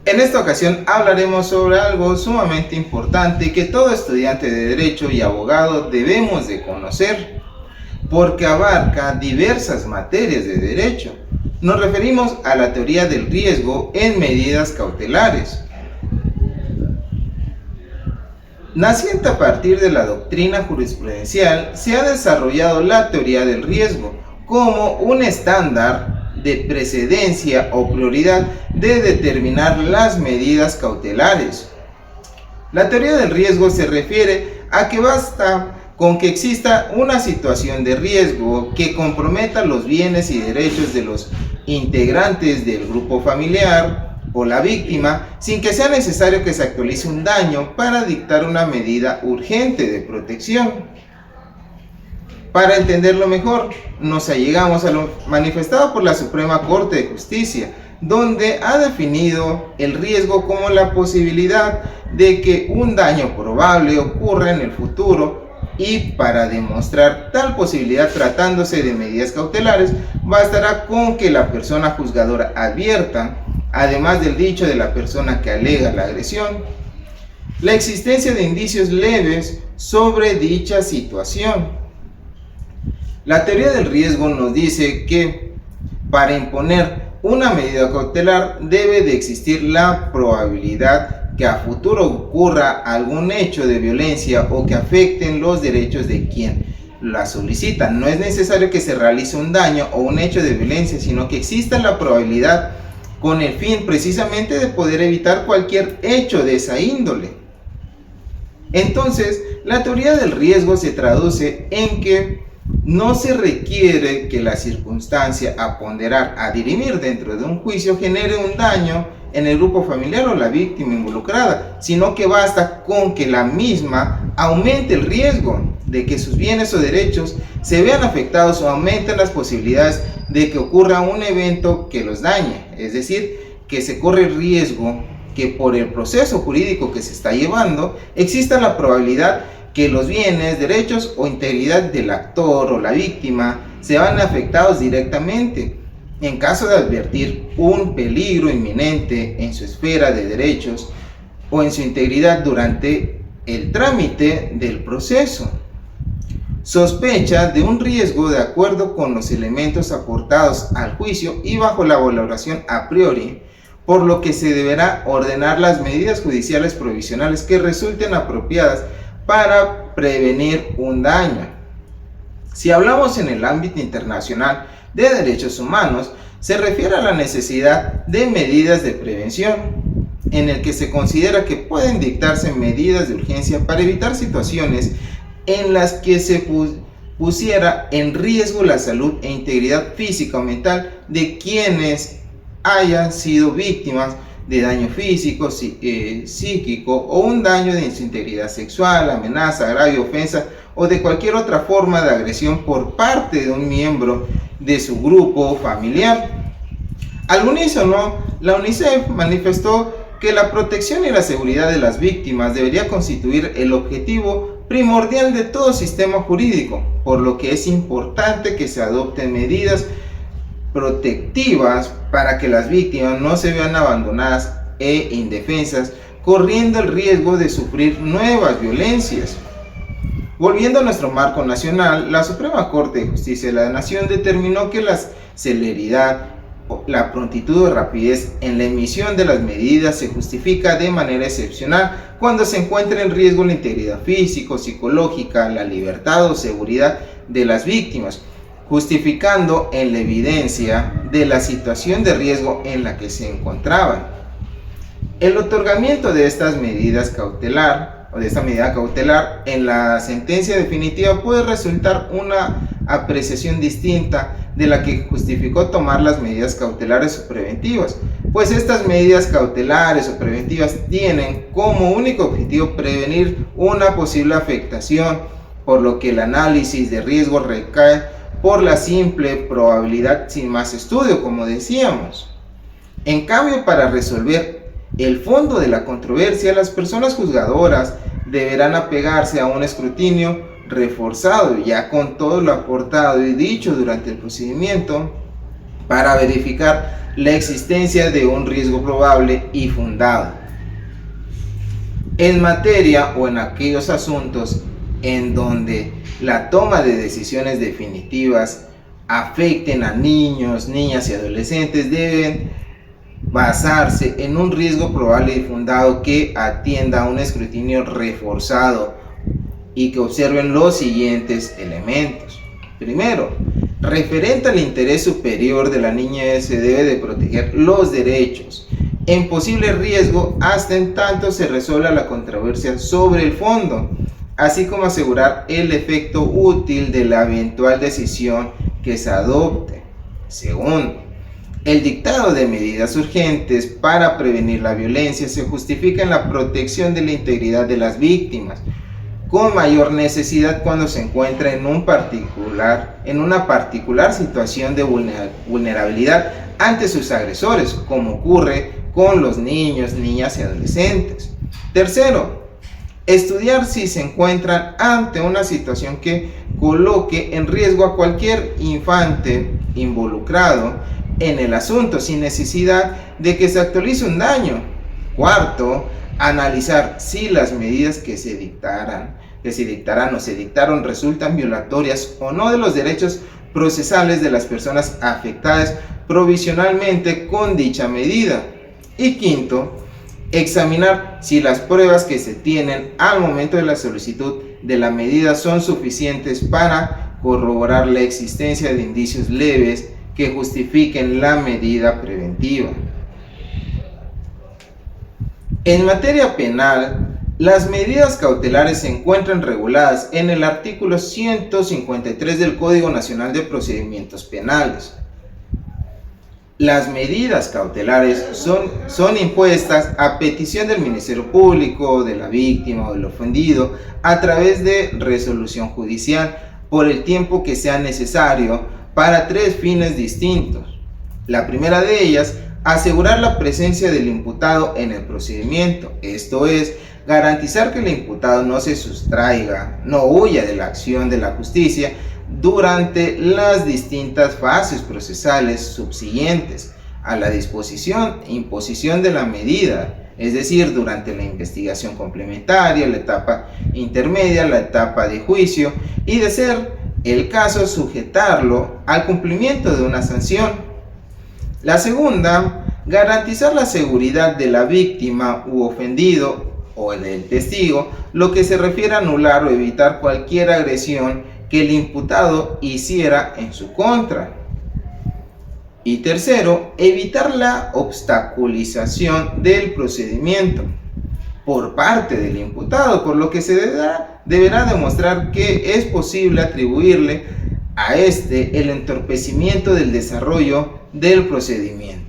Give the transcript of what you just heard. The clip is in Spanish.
En esta ocasión hablaremos sobre algo sumamente importante que todo estudiante de Derecho y abogado debemos de conocer, porque abarca diversas materias de Derecho. Nos referimos a la teoría del riesgo en medidas cautelares. Naciente a partir de la doctrina jurisprudencial, se ha desarrollado la teoría del riesgo como un estándar de precedencia o prioridad de determinar las medidas cautelares. La teoría del riesgo se refiere a que basta con que exista una situación de riesgo que comprometa los bienes y derechos de los integrantes del grupo familiar o la víctima, sin que sea necesario que se actualice un daño para dictar una medida urgente de protección. Para entenderlo mejor, nos allegamos a lo manifestado por la Suprema Corte de Justicia, donde ha definido el riesgo como la posibilidad de que un daño probable ocurra en el futuro, y para demostrar tal posibilidad tratándose de medidas cautelares, bastará con que la persona juzgadora advierta, además del dicho de la persona que alega la agresión, la existencia de indicios leves sobre dicha situación. La teoría del riesgo nos dice que para imponer una medida cautelar debe de existir la probabilidad que a futuro ocurra algún hecho de violencia o que afecten los derechos de quien la solicita. No es necesario que se realice un daño o un hecho de violencia, sino que exista la probabilidad con el fin precisamente de poder evitar cualquier hecho de esa índole. Entonces, la teoría del riesgo se traduce en que no se requiere que la circunstancia a ponderar, a dirimir dentro de un juicio, genere un daño en el grupo familiar o la víctima involucrada, sino que basta con que la misma aumente el riesgo de que sus bienes o derechos se vean afectados o aumenten las posibilidades de que ocurra un evento que los dañe, es decir, que se corre el riesgo que por el proceso jurídico que se está llevando exista la probabilidad que los bienes, derechos o integridad del actor o la víctima se van afectados directamente en caso de advertir un peligro inminente en su esfera de derechos o en su integridad durante el trámite del proceso. Sospecha de un riesgo de acuerdo con los elementos aportados al juicio y bajo la valoración a priori, por lo que se deberá ordenar las medidas judiciales provisionales que resulten apropiadas para prevenir un daño. Si hablamos en el ámbito internacional de derechos humanos, se refiere a la necesidad de medidas de prevención, en el que se considera que pueden dictarse medidas de urgencia para evitar situaciones en las que se pusiera en riesgo la salud e integridad física o mental de quienes hayan sido víctimas de daño físico, psíquico o un daño de su integridad sexual, amenaza, agravio, ofensa o de cualquier otra forma de agresión por parte de un miembro de su grupo familiar. Al unísono, la UNICEF manifestó que la protección y la seguridad de las víctimas debería constituir el objetivo primordial de todo sistema jurídico, por lo que es importante que se adopten medidas protectivas para que las víctimas no se vean abandonadas e indefensas, corriendo el riesgo de sufrir nuevas violencias. Volviendo a nuestro marco nacional, la Suprema Corte de Justicia de la Nación determinó que la celeridad, la prontitud o rapidez en la emisión de las medidas se justifica de manera excepcional cuando se encuentra en riesgo la integridad física, psicológica, la libertad o seguridad de las víctimas, justificando en la evidencia de la situación de riesgo en la que se encontraban. El otorgamiento de estas medidas cautelar o de esta medida cautelar en la sentencia definitiva puede resultar una apreciación distinta de la que justificó tomar las medidas cautelares o preventivas, pues estas medidas cautelares o preventivas tienen como único objetivo prevenir una posible afectación, por lo que el análisis de riesgo recae por la simple probabilidad sin más estudio, como decíamos. En cambio, para resolver el fondo de la controversia, las personas juzgadoras deberán apegarse a un escrutinio reforzado, ya con todo lo aportado y dicho durante el procedimiento, para verificar la existencia de un riesgo probable y fundado. En materia o en aquellos asuntos en donde la toma de decisiones definitivas afecten a niños, niñas y adolescentes, deben basarse en un riesgo probable y fundado que atienda a un escrutinio reforzado y que observen los siguientes elementos. Primero, referente al interés superior de la niñez, se debe de proteger los derechos en posible riesgo hasta en tanto se resuelva la controversia sobre el fondo, así como asegurar el efecto útil de la eventual decisión que se adopte. Segundo, el dictado de medidas urgentes para prevenir la violencia se justifica en la protección de la integridad de las víctimas, con mayor necesidad cuando se encuentra en una particular situación de vulnerabilidad ante sus agresores, como ocurre con los niños, niñas y adolescentes. Tercero, estudiar si se encuentran ante una situación que coloque en riesgo a cualquier infante involucrado en el asunto sin necesidad de que se actualice un daño. Cuarto, analizar si las medidas que se dictarán o se dictaron resultan violatorias o no de los derechos procesales de las personas afectadas provisionalmente con dicha medida. Y quinto, examinar si las pruebas que se tienen al momento de la solicitud de la medida son suficientes para corroborar la existencia de indicios leves que justifiquen la medida preventiva. En materia penal, las medidas cautelares se encuentran reguladas en el artículo 153 del Código Nacional de Procedimientos Penales. Las medidas cautelares son impuestas a petición del Ministerio Público, de la víctima o del ofendido, a través de resolución judicial por el tiempo que sea necesario para tres fines distintos. La primera de ellas, asegurar la presencia del imputado en el procedimiento, esto es, garantizar que el imputado no se sustraiga, no huya de la acción de la justicia durante las distintas fases procesales subsiguientes a la disposición e imposición de la medida, es decir, durante la investigación complementaria, la etapa intermedia, la etapa de juicio y, de ser el caso, sujetarlo al cumplimiento de una sanción. La segunda, garantizar la seguridad de la víctima u ofendido o del testigo, lo que se refiere a anular o evitar cualquier agresión que el imputado hiciera en su contra. Y tercero, evitar la obstaculización del procedimiento por parte del imputado, por lo que se deberá demostrar que es posible atribuirle a este el entorpecimiento del desarrollo del procedimiento.